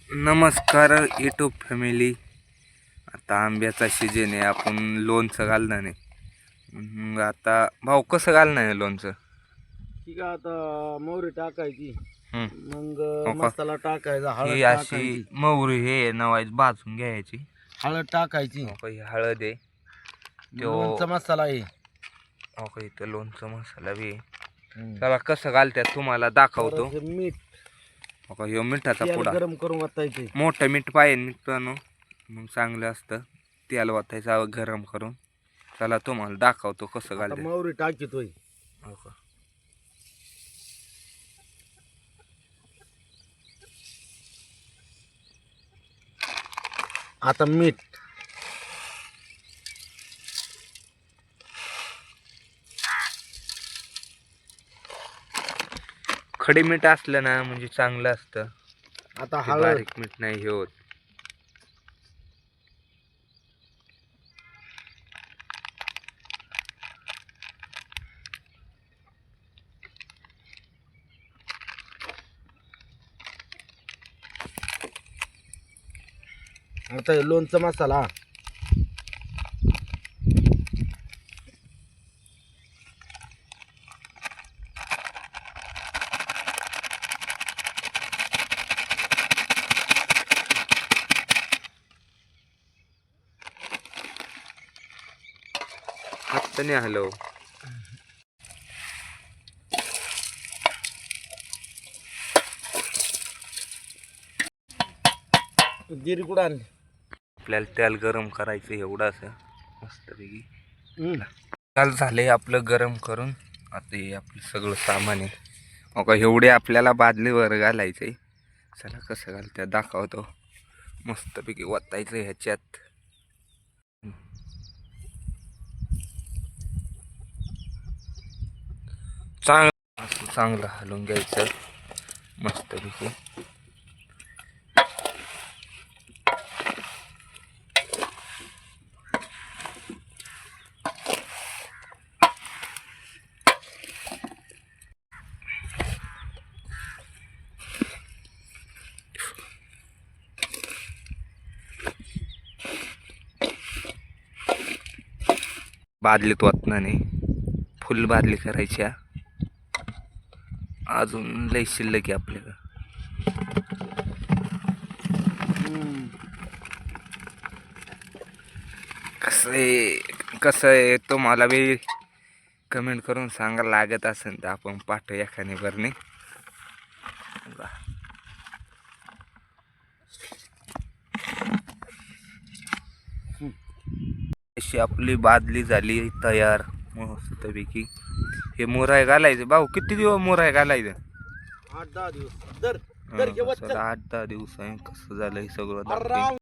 नमस्कार YouTube family. आता आंब्याचा सीजन आहे, आपण लोणचं घालणार नाही. मग आता भाऊ कसं घालणार आहे लोणचं? ठीक आहे, आता मोहरी टाकायची, मग हो का? मसाला टाकायचा, ही हळद अशी टाकायची, मोहरी हे नवायची भाजून घ्यायची. हळद टाकायची, हो का? ही हळद आहे, लोणचा मसाला आहे. हो का? इथं लोणचं मसाला बी आहे. चला कसं घालतात तुम्हाला दाखवतो. परत मीठ, हो का? ह्यो मिठाचा तेल पुडा, गरम करून वतायचे. मोठं मीठ पाहिजे मित्रांनो, मग चांगलं असतं. तेल वाटायचं गरम करून. चला तुम्हाला दाखवतो कसं आता घालतात. मोहरी टाकीतोय, हो का? आता मीठ, खडी मीठ असलं ना म्हणजे चांगलं असतं. आता ते हळद, बारीक मीठ नाही हे होत. आता हे लोणचा मसाला, हाताने हलव. जिरी कुठं आणली? आपल्याला तेल गरम करायचं एवढं असं मस्तपैकी. तेल झालंय आपलं गरम करून. आता हे आपलं सगळं सामान आहे. हो का? एवढे आपल्याला बादलीवर घालायचंय. चला कसं घालत्या दाखवतो. मस्तपैकी वतायचं ह्याच्यात. असं चांगलं हलवून घ्यायचं मस्तपैकी. बादलीत ओतणार नाही, फुल बादली करायच्या. अजून लय शिल्लक आहे आपल्याकडं. कसं आहे तुम्हाला बी कमेंट करून सांगा. लागत असेल तर आपण पाठवू एखादी बरणी. अशी आपली बादली झाली तयार मस्तपैकी. हे मुराय घालायचं भाऊ. किती दिवस मुराय घालायचं? 8-10 दिवस. 8-10 दिवस आहे. कसं झालं हे सगळं दाखवतो.